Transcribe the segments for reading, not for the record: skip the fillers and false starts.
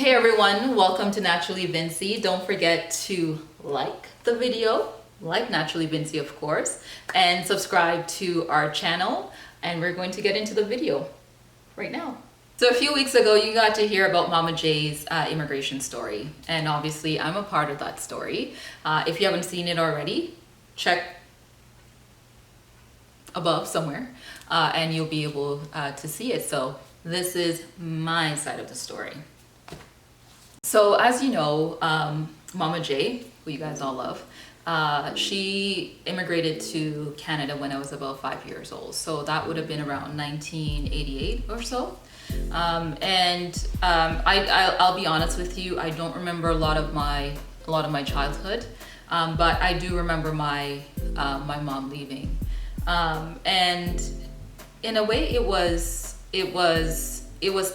Hey everyone, welcome to Naturally Vincy. Don't forget to like the video, like Naturally Vincy of course, and subscribe to our channel. And we're going to get into the video right now. So a few weeks ago, you got to hear about Mama J's immigration story. And obviously I'm a part of that story. If you haven't seen it already, check above somewhere and you'll be able to see it. So this is my side of the story. So as you know, Mama J, who you guys all love, she immigrated to Canada when I was about 5 years old. So that would have been around 1988 or so. I'll be honest with you, I don't remember a lot of my childhood, but I do remember my mom leaving. And in a way, it was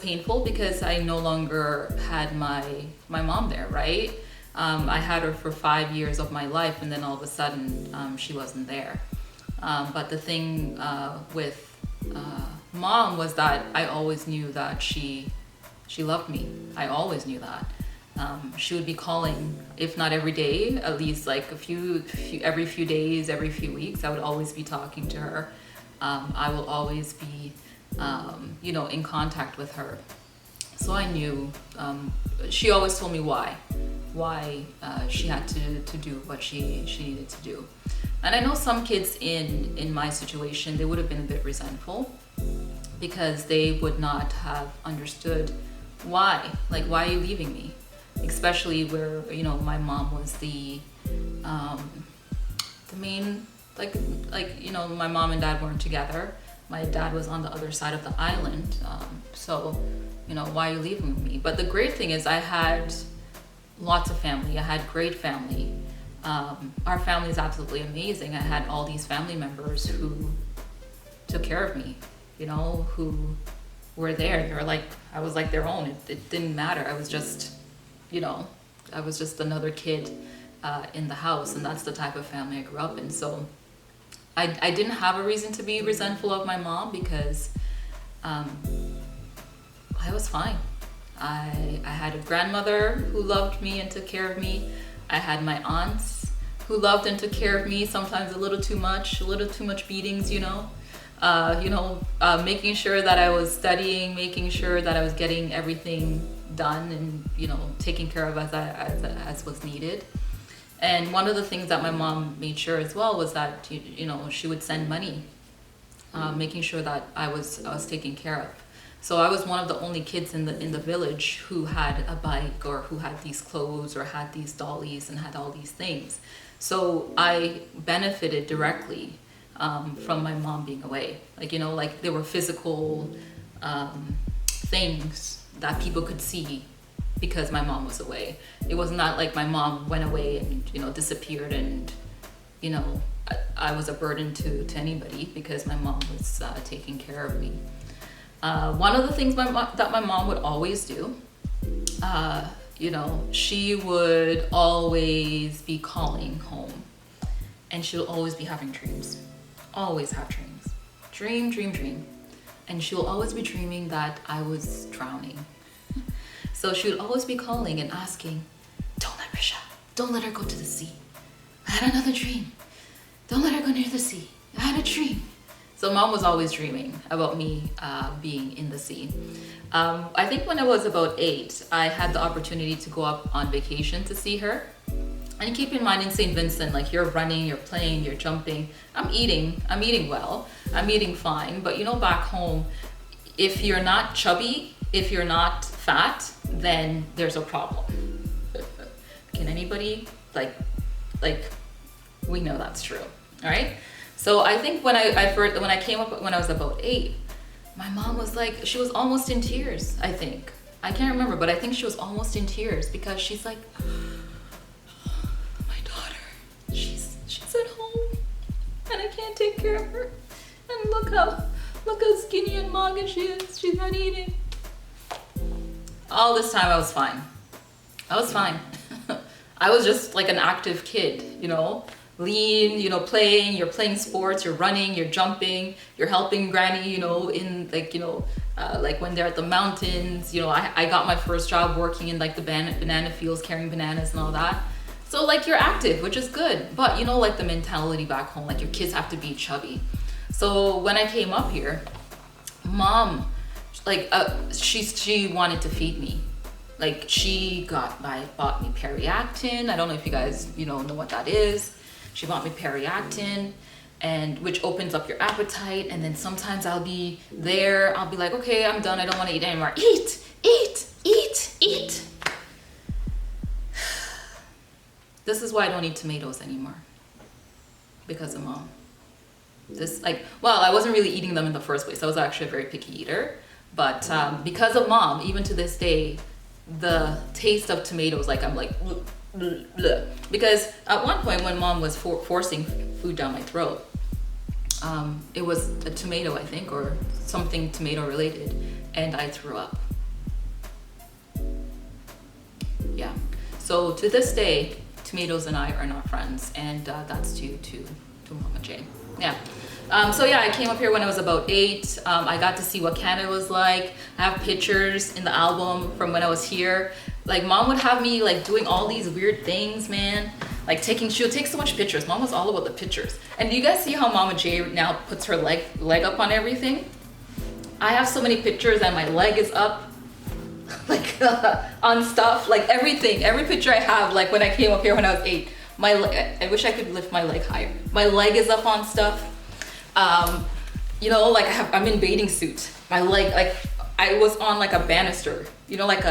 painful because I no longer had my mom there, right? I had her for 5 years of my life, and then all of a sudden she wasn't there. But the thing with mom was that I always knew that she loved me. I always knew that. She would be calling, if not every day, at least like every few days, every few weeks. I would always be talking to her. I will always be in contact with her. So I knew, she always told me why she had to do what she needed to do. And I know some kids in my situation, they would have been a bit resentful because they would not have understood why are you leaving me? Especially where, my mom was the main, my mom and dad weren't together. My dad was on the other side of the island. So, why are you leaving me? But the great thing is I had lots of family. I had great family. Our family is absolutely amazing. I had all these family members who took care of me, who were there. They were like, I was like their own. It didn't matter. I was just, I was just another kid in the house. And that's the type of family I grew up in. So I didn't have a reason to be resentful of my mom because I was fine. I had a grandmother who loved me and took care of me. I had my aunts who loved and took care of me, sometimes a little too much beatings, making sure that I was studying, making sure that I was getting everything done and, taken care of as was needed. And one of the things that my mom made sure as well was that, she would send money, making sure that I was taken care of. So I was one of the only kids in the village who had a bike or who had these clothes or had these dollies and had all these things. So I benefited directly from my mom being away. There were physical things that people could see because my mom was away. It was not like my mom went away and disappeared and I was a burden to anybody because my mom was taking care of me. One of the things that my mom would always do, she would always be calling home and she'll always be having dreams. Always have dreams. Dream. And she'll always be dreaming that I was drowning. So she would always be calling and asking, don't let her go to the sea. I had another dream. Don't let her go near the sea. I had a dream. So mom was always dreaming about me being in the sea. I think when I was about 8, I had the opportunity to go up on vacation to see her. And keep in mind in St. Vincent, you're running, you're playing, you're jumping. I'm eating well, I'm eating fine. But back home, if you're not chubby, if you're not fat, then there's a problem. Can anybody, we know that's true, all right? So I think when I came up, when I was about 8, my mom was she was almost in tears, I think. I can't remember, but I think she was almost in tears because she's like, my daughter, she's at home and I can't take care of her. And look how skinny and mager she is. She's not eating. All this time I was fine. I was just like an active kid, lean, playing, you're playing sports, you're running, you're jumping, you're helping granny, like when they're at the mountains, you know, I got my first job working in like the banana fields, carrying bananas and all that. So like you're active, which is good, but you know, like the mentality back home, like your kids have to be chubby. So when I came up here, mom, like she wanted to feed me. Like she bought me Periactin. I don't know if you guys, you know what that is. She bought me Periactin, and which opens up your appetite. And then sometimes I'll be there, I'll be like, okay, I'm done, I don't want to eat anymore. Eat, eat, eat, eat. This is why I don't eat tomatoes anymore, because of mom. This, like, well, I wasn't really eating them in the first place. I was actually a very picky eater, but because of mom, even to this day, the taste of tomatoes, like I'm like, bleh, bleh, bleh. Because at one point when mom was forcing food down my throat, it was a tomato, I think, or something tomato related, and I threw up. Yeah. So to this day, tomatoes and I are not friends, and that's due to Mama Jane. Yeah. So yeah, I came up here when I was about 8. I got to see what Canada was like. I have pictures in the album from when I was here. Like mom would have me like doing all these weird things, man. Like she would take so much pictures. Mom was all about the pictures. And do you guys see how Mama J now puts her leg up on everything? I have so many pictures and my leg is up, like on stuff, like everything. Every picture I have, like when I came up here when I was 8, I wish I could lift my leg higher. My leg is up on stuff. You know, like I'm in bathing suit. My leg, like I was on like a banister, you know, like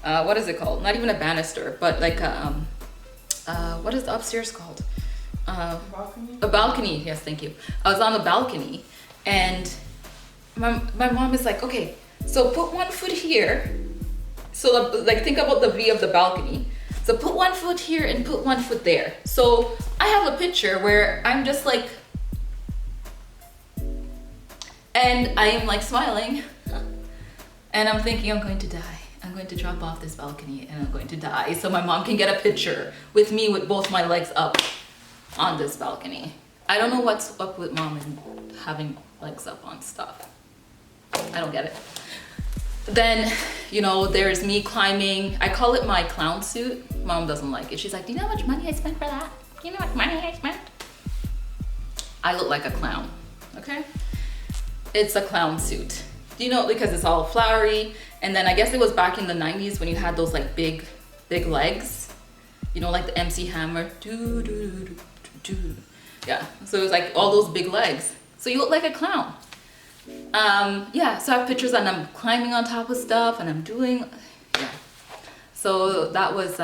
what is it called? Not even a banister, but like what is the upstairs called? Balcony? A balcony, yes, thank you. I was on the balcony, and my mom is like, okay, so put one foot here. So like think about the V of the balcony. So put one foot here and put one foot there. So I have a picture where I'm just like, and I am like smiling, and I'm thinking I'm going to die. I'm going to drop off this balcony and I'm going to die, so my mom can get a picture with me with both my legs up on this balcony. I don't know what's up with mom and having legs up on stuff. I don't get it. Then, you know, there's me climbing. I call it my clown suit. Mom doesn't like it. She's like, do you know how much money I spent for that? Do you know how much money I spent? I look like a clown, okay? It's a clown suit. You know, because it's all flowery. And then I guess it was back in the 90s when you had those like big legs. You know, like the MC Hammer. Doo, doo, doo, doo, doo. Yeah, so it was like all those big legs. So you look like a clown. Yeah, so I have pictures and I'm climbing on top of stuff and I'm doing, yeah. So that was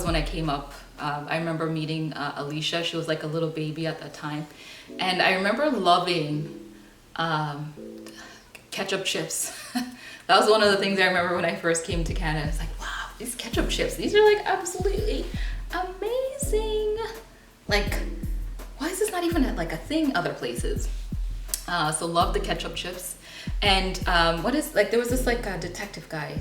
when I came up. I remember meeting Alicia. She was like a little baby at that time. And I remember loving ketchup chips. That was one of the things I remember when I first came to Canada. It's like, wow, these ketchup chips, these are like absolutely amazing. Like, why is this not even like a thing other places? So love the ketchup chips. And there was this like detective guy,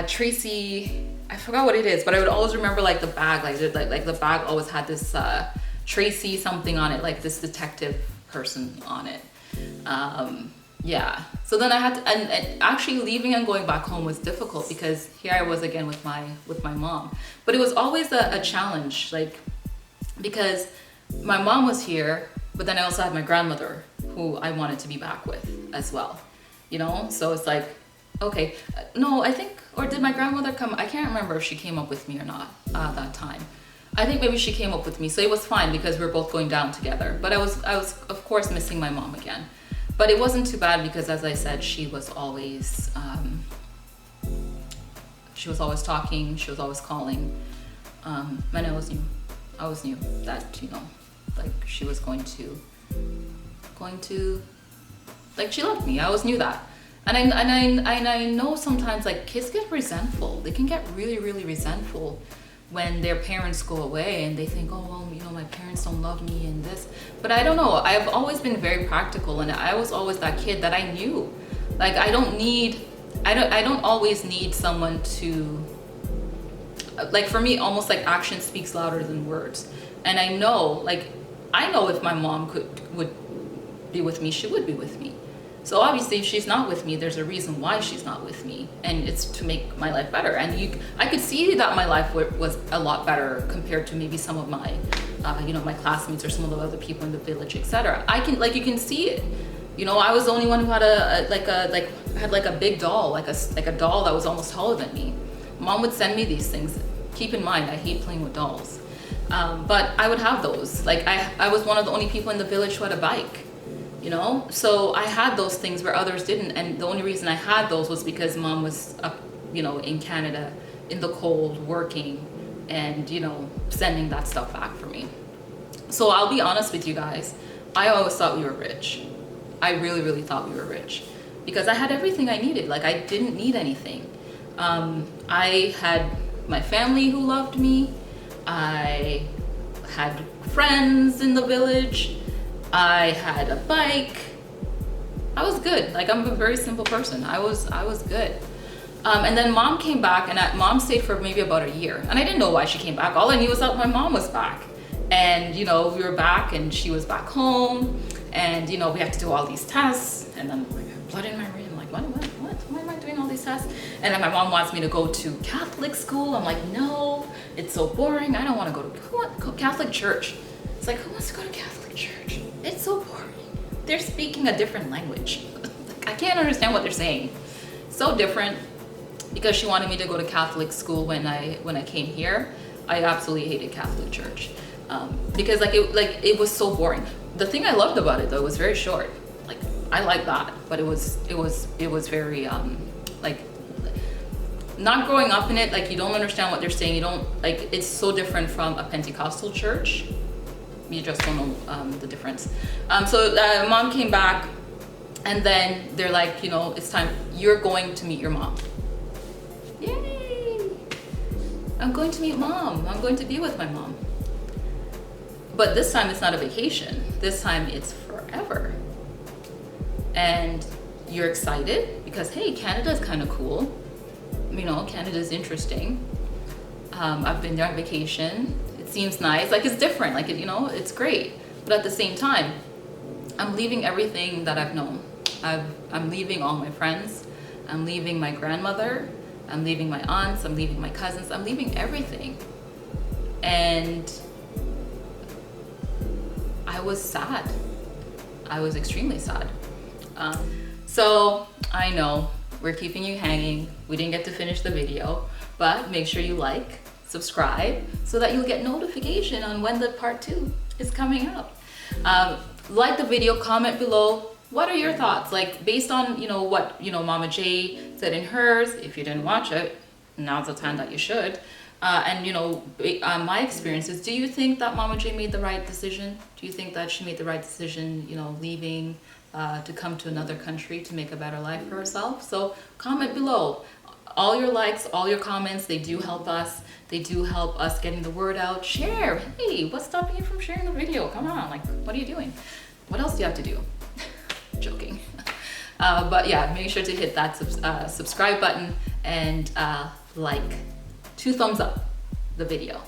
Tracy, I forgot what it is, but I would always remember like the bag, like the bag always had this Tracy something on it, like this detective person on it. Yeah, so then I had to, and actually leaving and going back home was difficult because here I was again with my mom. But it was always a challenge, like, because my mom was here, but then I also had my grandmother who I wanted to be back with as well, you know? So it's like, okay, no, I think, or did my grandmother come? I can't remember if she came up with me or not that time. I think maybe she came up with me, so it was fine because we were both going down together. But I was of course missing my mom again. But it wasn't too bad because, as I said, she was always talking, she was always calling, and I always knew that, you know, like she was going to, like she loved me. I always knew that, and I know sometimes like kids get resentful. They can get really, really resentful when their parents go away and they think, oh, well, you know, my parents don't love me and this. But I don't know, I've always been very practical, and I was always that kid that I knew, like I don't always need someone to, like for me, almost like action speaks louder than words. And I know if my mom would be with me, she would be with me. So obviously if she's not with me, there's a reason why she's not with me, and it's to make my life better. And I could see that my life was a lot better compared to maybe some of my my classmates or some of the other people in the village, etc. You can see it. I was the only one who had a big doll, like a doll that was almost taller than me. Mom would send me these things. Keep in mind, I hate playing with dolls. But I would have those. Like I was one of the only people in the village who had a bike, So I had those things where others didn't. And the only reason I had those was because Mom was up, in Canada in the cold working and, sending that stuff back for me. So I'll be honest with you guys. I always thought we were rich. I really, really thought we were rich because I had everything I needed. Like I didn't need anything. I had my family who loved me. I had friends in the village. I had a bike. I was good. Like I'm a very simple person. I was good. And then Mom came back, and Mom stayed for maybe about a year. And I didn't know why she came back. All I knew was that my mom was back. And we were back, and she was back home. And we had to do all these tests. And then I got blood in my urine. I'm like, what? Why am I doing all these tests? And then my mom wants me to go to Catholic school. I'm like, no, it's so boring. I don't want to go to Catholic church. It's like, who wants to go to Catholic church? It's so boring. They're speaking a different language. I can't understand what they're saying. So different. Because she wanted me to go to Catholic school when I came here. I absolutely hated Catholic church because it was so boring. The thing I loved about it though, it was very short. Like I like that, but it was very not growing up in it. Like you don't understand what they're saying. You don't it's so different from a Pentecostal church. You just don't know the difference. So Mom came back, and then they're like, it's time. You're going to meet your mom. Yay! I'm going to meet Mom. I'm going to be with my mom. But this time it's not a vacation. This time it's forever. And you're excited because, hey, Canada's kind of cool. Canada's interesting. I've been there on vacation. It seems nice. It's different. It's great. But at the same time, I'm leaving everything that I've known. I'm leaving all my friends. I'm leaving my grandmother. I'm leaving my aunts. I'm leaving my cousins. I'm leaving everything. And I was sad. I was extremely sad. So I know we're keeping you hanging. We didn't get to finish the video, but make sure you like, subscribe, so that you'll get notification on when the part 2 is coming out. Like the video, comment below. What are your thoughts? Based on, what, Mama J said in hers. If you didn't watch it, now's the time that you should. And, my experiences, do you think that Mama J made the right decision? Do you think that she made the right decision, leaving to come to another country to make a better life for herself? So comment below. All your likes, all your comments, they do help us. They do help us getting the word out. Share. Hey, what's stopping you from sharing the video? Come on, what are you doing? What else do you have to do? Joking. But yeah, make sure to hit that subscribe button and 2 thumbs up the video.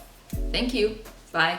Thank you. Bye.